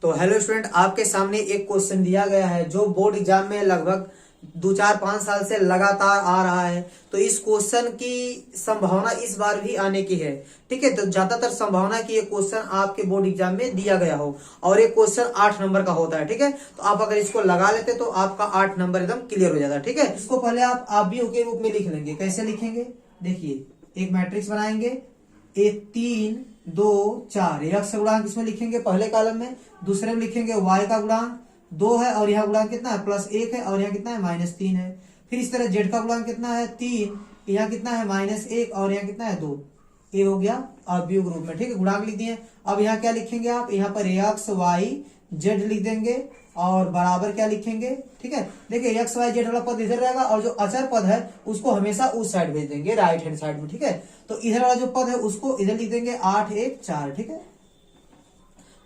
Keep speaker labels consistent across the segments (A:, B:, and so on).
A: तो hello student, आपके सामने एक क्वेश्चन दिया गया है जो बोर्ड एग्जाम में लगभग 2 4 5 साल से लगातार आ रहा है। तो इस क्वेश्चन की संभावना इस बार भी आने की है। ठीक है, तो ज्यादातर संभावना कि ये क्वेश्चन आपके बोर्ड एग्जाम में दिया गया हो और ये क्वेश्चन 8 नंबर का होता है। ठीक है, तो आप अगर इसको लगा लेते तो आपका 8 नंबर एकदम क्लियर हो जाता है। ठीक है, इसको पहले आप भी के रूप में लिख लेंगे। कैसे लिखेंगे, देखिए एक मैट्रिक्स बनाएंगे, एक 3 2 4 एक्स का गुणांक इसमें लिखेंगे पहले कॉलम में, दूसरे में लिखेंगे वाई का गुणांक 2 है और यहाँ गुणांक कितना है +1 है और यहाँ कितना है -3 है। फिर इस तरह जेड का गुणांक कितना है 3, यहाँ कितना है -1 और यहाँ कितना है 2। ये हो गया अवयव रूप में। ठीक है, गुणांक लिख दिए। अब यहाँ क्या लिखेंगे आप, यहाँ पर एक्स वाई जेड लिख देंगे और बराबर क्या लिखेंगे। ठीक है, देखिए एक्स वाई जेड वाला पद इधर रहेगा और जो अचर पद है उसको हमेशा उस साइड भेज देंगे, राइट हैंड साइड में। ठीक है, तो इधर वाला जो पद है उसको इधर लिख देंगे 8 1 4। ठीक है,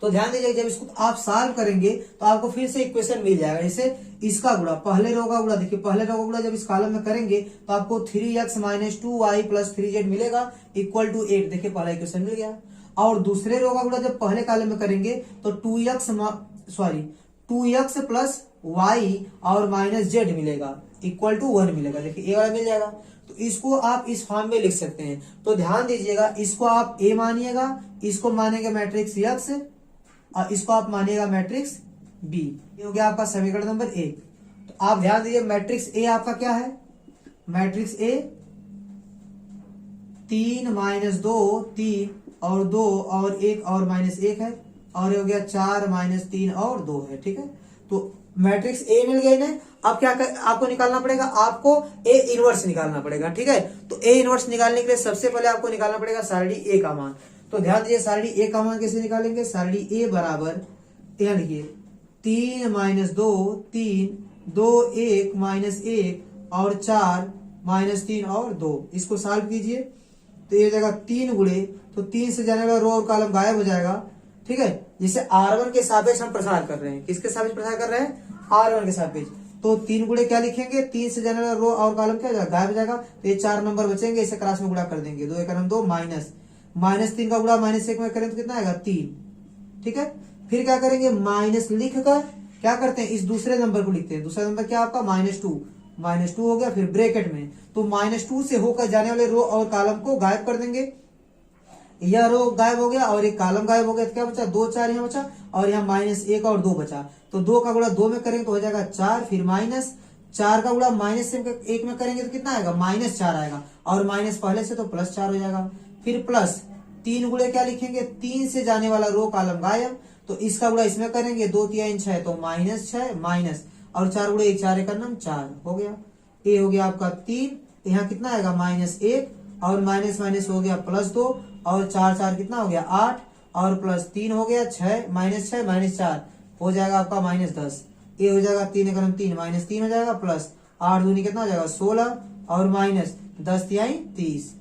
A: तो ध्यान दीजिए जब इसको आप सॉल्व करेंगे तो आपको फिर से इक्वेशन मिल जाएगा। जैसे इसका गुणा, पहले रो का गुणा, देखिए पहले रो का गुणा जब इस कॉलम में करेंगे तो आपको 3x - 2y + 3z मिलेगा इक्वल टू 8। देखिए पहला इक्वेशन मिल गया। और दूसरे रो का गुणा जब पहले कॉलम में करेंगे तो 2x + y और -z मिलेगा इक्वल टू 1 मिलेगा। देखिए ए वाला मिल जाएगा। तो इसको आप इस फॉर्म में लिख सकते हैं। तो ध्यान दीजिएगा, इसको आप ए मानिएगा, इसको मानेंगे मैट्रिक्स एक्स और इसको आप मानिएगा मैट्रिक्स बी। ये हो गया आपका समीकरण नंबर 1। तो आप ध्यान दीजिए मैट्रिक्स ए आपका क्या है, मैट्रिक्स ए 3 - 2 3 और 2 और 1 और -1 है और ये हो गया 4 - 3 और 2 है। ठीक है, तो मैट्रिक्स ए मिल गई ना। अब क्या आपको निकालना पड़ेगा, आपको ए इनवर्स निकालना पड़ेगा। ठीक है, तो ए इनवर्स निकालने के लिए सबसे पहले आपको निकालना पड़ेगा सारणी ए का मान। तो ध्यान दीजिए सारणी ए का मान कैसे निकालेंगे, सारणी ए बराबर यहाँ लिखिए 3 - 2 3 2 1 -1 और 4 -3 और 2। इसको सॉल्व कीजिए तो ये हो जाएगा 3 गुणे, तो 3 से जाने वाला रो और कॉलम गायब हो जाएगा। ठीक है, जैसे R1 के सापेक्ष हम प्रसार कर रहे हैं, किसके सापेक्ष प्रसार कर रहे हैं, R1 के सापेक्ष। तो 3 गुणे क्या लिखेंगे, 3 से जाने वाला रो और कॉलम क्या हो जाएगा, गायब हो जाएगा। तो ये 4 नंबर बचेंगे, इसे क्रॉस में गुणा कर देंगे, 2 1 2 -3 का गुणा -1 में करें तो कितना आएगा 3। ठीक है, फिर क्या करेंगे, माइनस लिख कर क्या करते हैं, इस दूसरे नंबर को लिखते हैं। दूसरा नंबर क्या आपका -2 हो गया। फिर ब्रैकेट में तो -2 से होकर जाने वाले रो और कॉलम को गायब कर देंगे। यह रो गायब हो गया और एक कॉलम गायब हो गया, तो क्या बचा 2 4 यहाँ बचा और यहाँ -1 और 2 बचा। तो 2 का गुणा 2 में करेंगे तो हो जाएगा 4, फिर -4 का गुणा -1 में करेंगे तो कितना आएगा, -4 आएगा और माइनस पहले से तो +4 हो जाएगा। फिर प्लस 3 गुणे क्या लिखेंगे, 3 से जाने वाला रो कॉलम गायब, तो इसका गुणा इसमें करेंगे 2 3 6 तो -6 माइनस और 4 गुणे 1 4 1 4 हो गया। ये हो गया आपका 3, यहाँ कितना आएगा -1 और माइनस माइनस हो गया +2 और 4 4 कितना हो गया 8 और +3 हो गया 6 -4 हो जाएगा आपका -10। ये हो जाएगा 3 1 3 -3 हो जाएगा प्लस 8 दूनी कितना हो जाएगा 16 और -10 3 30।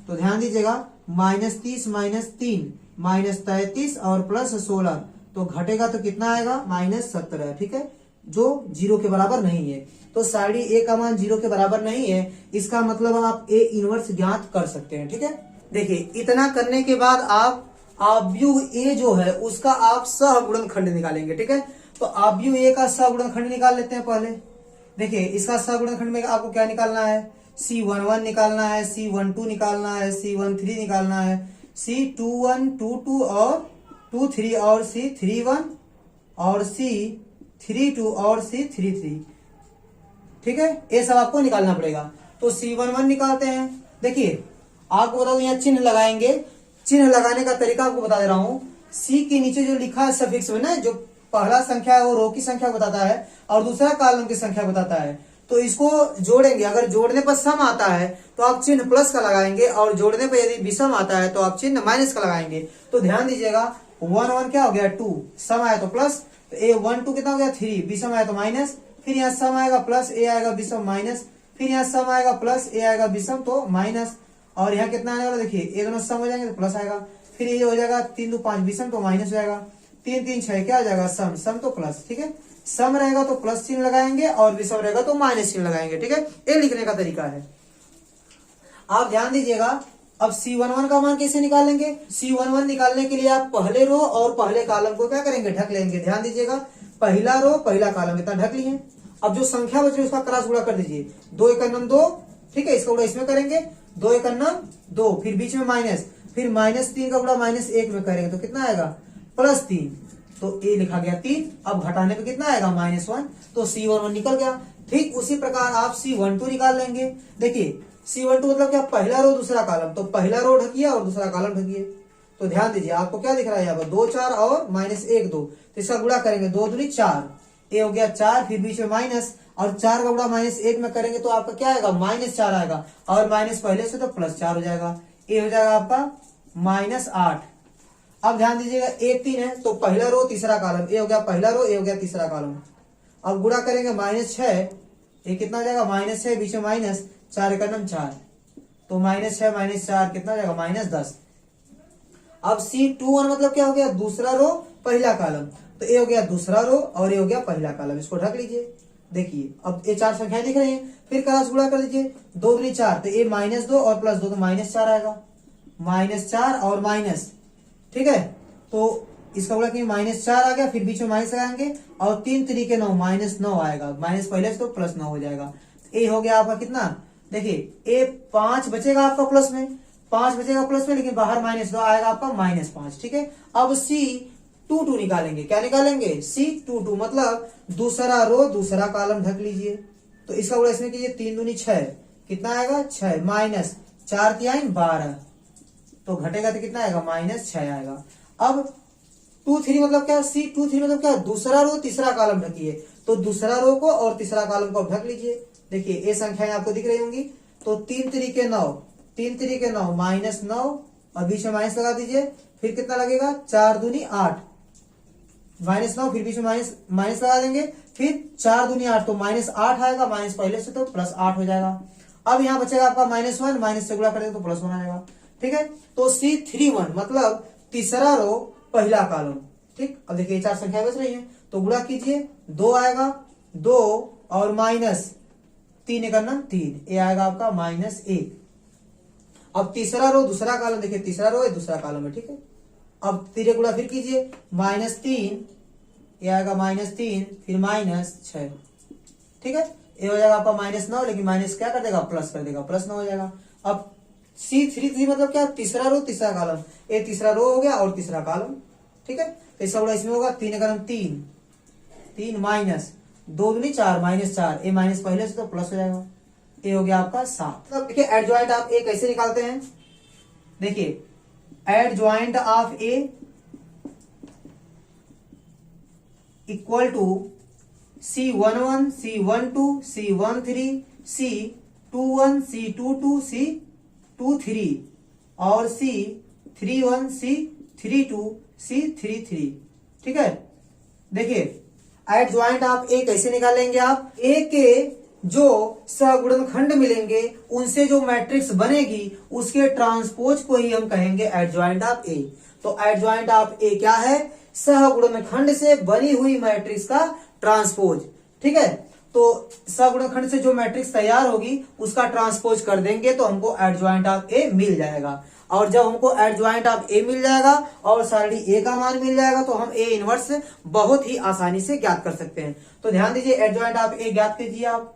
A: तो ध्यान दीजिएगा -30 -3 -33 और +16 तो घटेगा तो कितना आएगा -17। ठीक है, जो 0 के बराबर नहीं है। तो सारणी ए का मान 0 के बराबर नहीं है, इसका मतलब आप ए इनवर्स ज्ञात कर सकते हैं। ठीक है, देखिए इतना करने के बाद आप अवयव ए जो है उसका आप सहगुणनखंड निकालेंगे। ठीक है, तो अवयव ए का सहगुणनखंड निकाल लेते हैं पहले। देखिए इसका सहगुणनखंड में आपको क्या निकालना है, C11 निकालना है, C12 निकालना है, C13 निकालना है, C21 22 और 23 और C31 और C32 और C33। ठीक है, ये सब आपको निकालना पड़ेगा। तो C11 निकालते हैं। देखिए आपको बता दो, यहाँ चिन्ह लगाएंगे। चिन्ह लगाने का तरीका आपको बता दे रहा हूँ। C के नीचे जो लिखा है सफिक्स में ना, जो पहला संख्या है वो रो की संख्या बताता है और दूसरा कॉलम की संख्या बताता है। तो इसको जोड़ेंगे, अगर जोड़ने पर सम आता है तो आप चिन्ह प्लस का लगाएंगे और जोड़ने पर यदि विषम आता है तो आप चिन्ह माइनस का लगाएंगे। तो ध्यान दीजिएगा 1 1 क्या हो गया 2, सम आया तो प्लस, तो ए 1 2 कितना हो गया 3, विषम आया तो माइनस, फिर यहाँ सम आएगा प्लस, ए आएगा विषम माइनस, फिर यहाँ सम आएगा प्लस, ए आएगा विषम तो माइनस, और यहाँ कितना आने वाला देखिए ये दोनों सम हो जाएंगे तो प्लस आएगा। फिर ये हो जाएगा 3 2 5 विषम तो माइनस हो जाएगा, 3 3 6 क्या हो जाएगा सम तो प्लस। ठीक है, सम रहेगा तो प्लस चिन्ह लगाएंगे और विषम रहेगा तो माइनस चिन्ह लगाएंगे। ठीक है, ये लिखने का तरीका है। आप ध्यान दीजिएगा अब C11 का मान कैसे निकालेंगे? C11 निकालने के लिए आप पहले रो और पहले कॉलम को क्या करेंगे? ढक लेंगे। ध्यान दीजिएगा, पहला रो पहला कॉलम इतना ढक लिए। अब जो संख्या बच रही है उसका क्रॉस गुणा कर दीजिए। 2 × 9 2, ठीक है, इसका गुणा इसमें करेंगे। 2 × 9 2, फिर बीच में माइनस, फिर -3 का गुणा -1 में करेंगे तो कितना आएगा? +3। तो ए लिखा गया 3। अब घटाने पे कितना आएगा? -1। तो C11 निकल गया। ठीक उसी प्रकार आप C12 निकाल लेंगे। देखिए C12 मतलब क्या? पहला रो दूसरा कॉलम, तो पहला रो ढकिए और दूसरा कॉलम ढकिए। तो ध्यान दीजिए, आपको क्या दिख रहा है यहाँ पर? 2 4 और -1 2, तो इसका गुणा करेंगे। 2 दूनी 4, ए हो गया 4, फिर बीच में माइनस, और 4 का गुणा -1 में करेंगे तो आपका क्या आएगा? -4 आएगा, और माइनस पहले से तो +4 हो जाएगा। ए हो जाएगा आपका -8। अब ध्यान दीजिएगा, 1 3 है तो पहला रो तीसरा कॉलम, ए हो गया पहला रो, ए हो गया तीसरा कॉलम। अब गुणा करेंगे -6, ये कितना हो जाएगा? -6, बीच में माइनस, 4 × 9 4, तो -6 -4 कितना हो जाएगा? -10। अब C21 मतलब क्या हो गया? दूसरा रो पहला कॉलम, तो ए हो गया दूसरा रो और ए हो गया पहला कॉलम, इसको ढक लीजिए। देखिए अब ये 4 संख्याएं दिख रही हैं, फिर क्रॉस गुणा कर लीजिए। 2 दूनी 4, तो ए -2 और +2 तो -4 आएगा। -4 और माइनस, ठीक है, तो इसका गुणा कि -4 आ गया, फिर बीच में माइनस लगाएंगे, और 3 3 के 9 -9 आएगा, माइनस पहले से तो +9 हो जाएगा। ए हो गया आपका कितना? देखिए ए 5 बचेगा आपका प्लस में, 5 बचेगा प्लस में, लेकिन बाहर -2 आएगा आपका -5। ठीक है, अब C22 निकालेंगे। क्या निकालेंगे? C22 मतलब दूसरा रो दूसरा कॉलम ढक लीजिए। तो इसका गुणा इसमें कीजिए। 3 दूनी 6, कितना आएगा? 6, माइनस 4 3 12, तो घटेगा तो कितना आएगा? -6 आएगा। अब 23 मतलब क्या? C23 मतलब क्या? दूसरा रो तीसरा कॉलम ढकिए। तो दूसरा रो को और तीसरा कॉलम को ढक लीजिए। देखिए ये संख्याएं आपको दिख रही होंगी। तो 3 3 के 9, 3 3 के 9, -9, और बीच में माइनस लगा दीजिए। फिर कितना लगेगा? 4 दूनी 8, -9, फिर बीच में माइनस लगा देंगे। फिर 4 दूनी 8, तो -8 आएगा, माइनस पहले से तो +8 हो जाएगा। अब यहाँ बचेगा आपका -1, माइनस से गुणा करेंगे तो +1 आएगा। ठीक है, तो C31 मतलब तीसरा रो पहला कॉलम। ठीक, अब देखिए 4 संख्या बच रही है, तो गुणा कीजिए। 2 आएगा, 2 और -3 × 9 3, ये आएगा आपका -1। अब तीसरा रो दूसरा कॉलम, देखिए तीसरा रो है दूसरा कॉलम है। ठीक है, अब 3 गुणा फिर कीजिए। -3, ये आएगा -3, फिर -6। ठीक है, ये हो जाएगा आपका -9, लेकिन माइनस क्या कर देगा? प्लस कर देगा, +9 हो जाएगा। अब C33 मतलब क्या? तीसरा रो तीसरा कॉलम, ये तीसरा रो हो गया और तीसरा कॉलम। ठीक है, तो इसका गुणा इसमें होगा। 3 × 9 3, 3 माइनस 2 दूनी 4, -4, ए माइनस पहले से तो प्लस हो जाएगा। ए हो गया आपका 7। मतलब देखिए एडजॉइंट आप ए कैसे निकालते हैं? देखिए adjoint of A equal to C11 C12 C13 C21 C22 C23 और C31 C32 C33। ठीक है, देखिए एडजॉइंट आप ए कैसे निकालेंगे? आप ए के जो सहगुणनखंड मिलेंगे उनसे जो मैट्रिक्स बनेगी उसके ट्रांसपोज को ही हम कहेंगे एडजॉइंट ऑफ ए। तो एडजॉइंट ऑफ ए क्या है? सहगुणनखंड से बनी हुई मैट्रिक्स का ट्रांसपोज। ठीक है, तो सहगुणनखंड से जो मैट्रिक्स तैयार होगी उसका ट्रांसपोज कर देंगे तो हमको एडजॉइंट ऑफ ए मिल जाएगा। और जब हमको एडजॉइंट ऑफ ए मिल जाएगा और सारणी ए का मान मिल जाएगा तो हम ए इनवर्स बहुत ही आसानी से ज्ञात कर सकते हैं। तो ध्यान दीजिए, एडजॉइंट ऑफ ए ज्ञात कीजिए आप।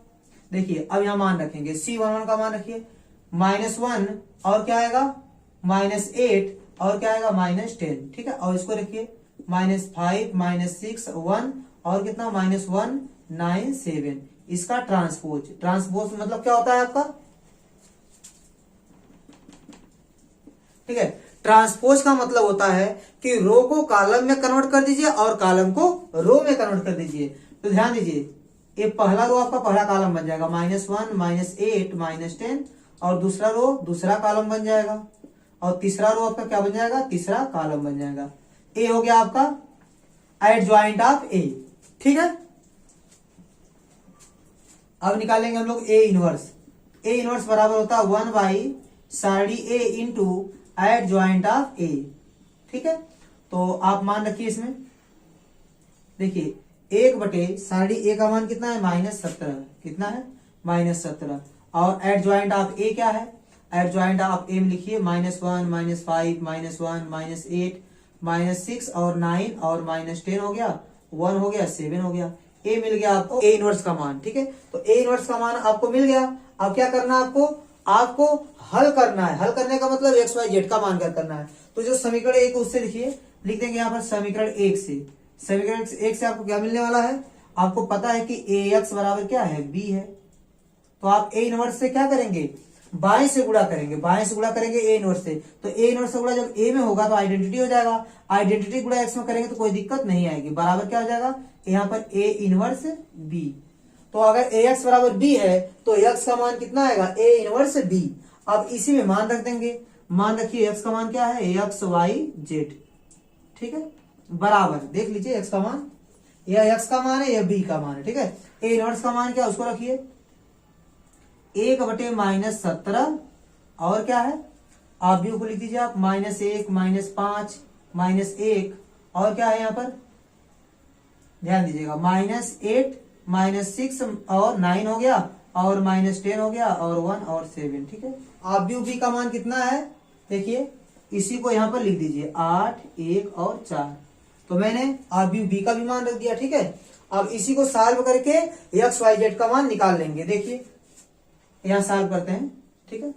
A: देखिए अब यहां मान रखेंगे। C11 का मान रखिए -1, और क्या आएगा? -8, और क्या आएगा? -10। ठीक है, और इसको रखिए -5 -6 1, और कितना? -1 9 7। इसका ट्रांसपोज मतलब क्या होता है आपका? ठीक है, ट्रांसपोज का मतलब होता है कि रो को कॉलम में कन्वर्ट कर दीजिए और कॉलम को रो में कन्वर्ट कर दीजिए। तो ध्यान दीजिए, ये पहला रो आपका पहला कॉलम बन जाएगा -1 -8 -10, और दूसरा रो दूसरा कॉलम बन जाएगा, और तीसरा रो आपका क्या बन जाएगा? तीसरा कॉलम बन जाएगा। ए हो गया आपका एडजॉइंट ऑफ ए। ठीक है, अब निकालेंगे हम लोग ए इनवर्स। ए इनवर्स बराबर होता है 1/सारणी ए इंटू एडजॉइंट ऑफ ए। ठीक है, तो आप मान रखिए इसमें। देखिए 1/सारणी ए का मान कितना है? -17। कितना है? -17। और एडजॉइंट ऑफ ए क्या है? एडजॉइंट आप एम लिखिए, -1 -5 -1 -8 -6 और 9 और -10 हो गया, 1 हो गया, 7 हो गया। ए मिल गया आपको ए इनवर्स का मान, ठीक है। तो ए इनवर्स का मान आपको मिल गया। अब क्या करना है आपको हल करना है। हल करने का मतलब एक्स वाई जेड का मान क्या करना है। तो जो समीकरण एक उससे लिखिए, लिख देंगे यहाँ पर समीकरण एक से। समीकरण एक से आपको क्या मिलने वाला है, आपको पता है कि ए एक्स बराबर क्या है, बी है। तो आप ए इनवर्स से क्या करेंगे, बाएं से गुणा करेंगे, बाएं से गुणा करेंगे ए इनवर्स से। तो ए इनवर्स से गुणा जब ए में होगा तो आइडेंटिटी हो जाएगा, आइडेंटिटी गुणा एक्स में करेंगे तो कोई दिक्कत नहीं आएगी, बराबर क्या हो जाएगा यहाँ पर ए इनवर्स बी। तो अगर ए एक्स बराबर बी है तो एक्स का मान कितना आएगा, ए इनवर्स बी। अब इसी में मान रख देंगे, मान रखिए एक्स का मान क्या है, एक्स वाई जेड, ठीक है, बराबर देख लीजिए एक्स का मान, यह एक्स का मान है, यह बी का मान है, ठीक है। ए इनवर्स का मान क्या उसको रखिए 1/-17 और क्या है, आप भी को लिख दीजिए आप -1 -5 -1 और क्या है यहाँ पर ध्यान दीजिएगा -8 -6 और 9 हो गया और -10 हो गया और 1 और 7, ठीक है। आप भी का मान कितना है देखिए, इसी को यहाँ पर लिख दीजिए 8 1 और 4। तो मैंने आप बी का भी मान रख दिया, ठीक है। अब इसी को सॉल्व करके एक्स वाई जेड का मान निकाल लेंगे। देखिए यहां सॉल्व करते हैं, ठीक है।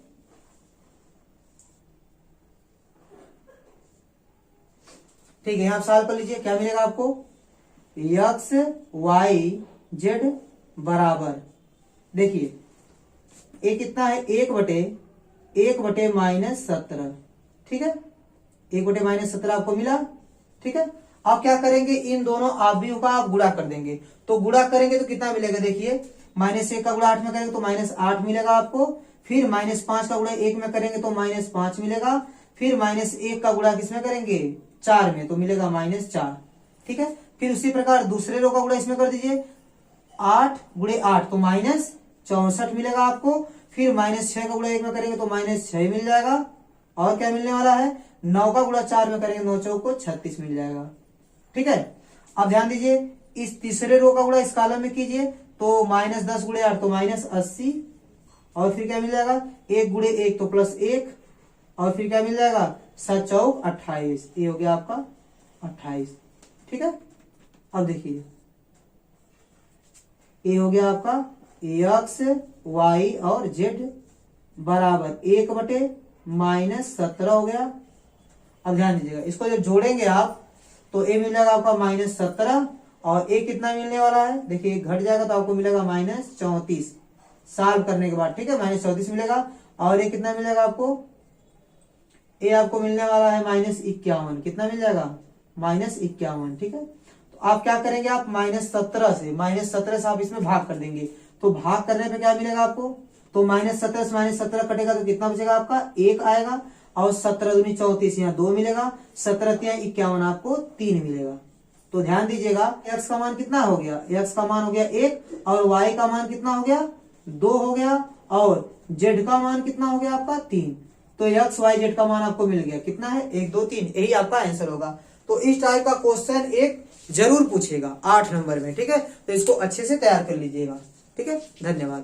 A: ठीक है, यहां सॉल्व कर लीजिए, क्या मिलेगा आपको, एक्स वाई जेड बराबर, देखिए ए कितना है 1/-17, ठीक है, 1/-17 आपको मिला, ठीक है। अब क्या करेंगे, इन दोनों आवयवों का आप गुणा कर देंगे। तो गुणा करेंगे तो कितना मिलेगा, देखिए -1 का गुणा 8 में करेंगे तो -8 मिलेगा आपको, फिर -5 का गुणा 1 में करेंगे तो -5 मिलेगा, फिर -1 का गुणा किसमें करेंगे 4 में तो मिलेगा -4, ठीक है। फिर उसी प्रकार दूसरे रो का गुणा इसमें कर दीजिए, 8 × 8 तो -64 मिलेगा आपको, फिर -6 का गुणा 1 में करेंगे तो -6 मिल जाएगा, और क्या मिलने वाला है 9 का गुणा 4 में करेंगे 9 चौक को 36 मिल जाएगा, ठीक है। अब ध्यान दीजिए इस तीसरे रो का गुणा इस कॉलम में कीजिए तो -10 × 8 तो -80, और फिर क्या मिल जाएगा 1 × 1 तो +1, और फिर क्या मिल जाएगा 7 चौक 28, ये हो गया आपका 28, ठीक है। अब देखिए ये हो गया आपका एक्स वाई और जेड बराबर 1/-17 हो गया। अब ध्यान दीजिएगा इसको जब जोड़ेंगे आप तो ए मिल जाएगा आपका -17 और ए कितना मिलने वाला है, देखिए घट जाएगा तो आपको मिलेगा -34 सॉल्व करने के बाद, ठीक है, -34 मिलेगा। और ये कितना मिलेगा आपको, ए आपको मिलने वाला है -51, कितना मिल जाएगा -51, ठीक है। तो आप क्या करेंगे, आप -17 से आप इसमें भाग कर देंगे, तो भाग करने पे क्या मिलेगा आपको, तो -17 से -17 कटेगा तो कितना बचेगा आपका 1 आएगा, और 17 दूनी 34 यहाँ 2 मिलेगा, 17 51 आपको 3 मिलेगा। तो ध्यान दीजिएगा x का मान कितना हो गया, x का मान हो गया 1 और y का मान कितना हो गया 2 हो गया, और z का मान कितना हो गया आपका 3। तो x y z का मान आपको मिल गया, कितना है 1 2 3, यही आपका आंसर होगा। तो इस टाइप का क्वेश्चन एक जरूर पूछेगा 8 नंबर में, ठीक है। तो इसको अच्छे से तैयार कर लीजिएगा, ठीक है। धन्यवाद।